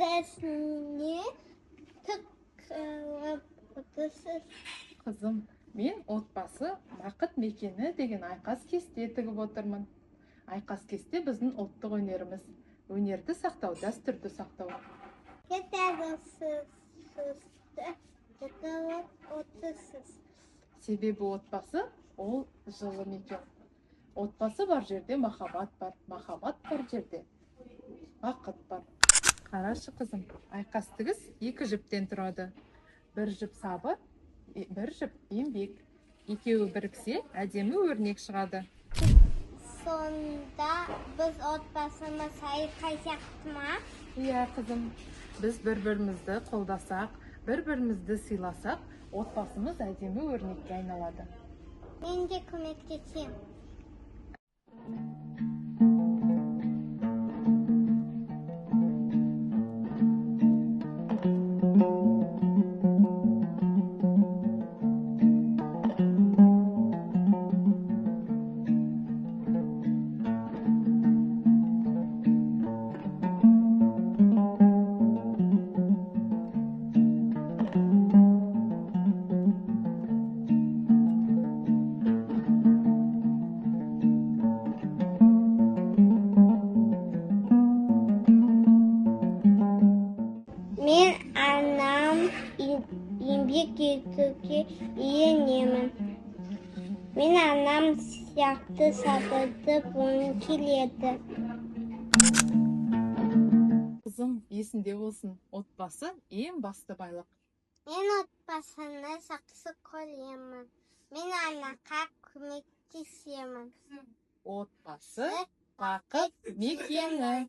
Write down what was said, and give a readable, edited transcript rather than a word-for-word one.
Сіз не тығылып отырсыз? Қызым, мен отбасы бақыт мекені деген айқас кесте тігіп отырмын. Айқас кесте біздің ұлттық өнеріміз. Өнерді сақтау, дәстүрді сақтау. Кетерсіз тығылып отырсыз? Себебі отбасы ол жылы мекен. Отбасы бар жерде махаббат бар, махаббат бар жерде бақыт бар. Қарашы қызым, айқас тігіс екі жіптен тұрады. Бір жіп сабыр, бір жіп еңбек. Екеуі біріксе, әдемі өрнек шығады. Сонда біз отбасымыз айқасақ ма? Иә қызым, біз бір-бірімізді қолдасақ, бір-бірімізді сыйласақ, отбасымыз әдемі өрнекке айналады. Мен де көмектесем. Мен анам еңбек етуге үйренемін. Мен анам сияқты сабырды болғым келеді. Қызым, есінде болсын, отбасы ең басты байлық. Мен отбасыны жақсы көремін. Мен анаға көмектесемін. Отбасы бақыт мекені.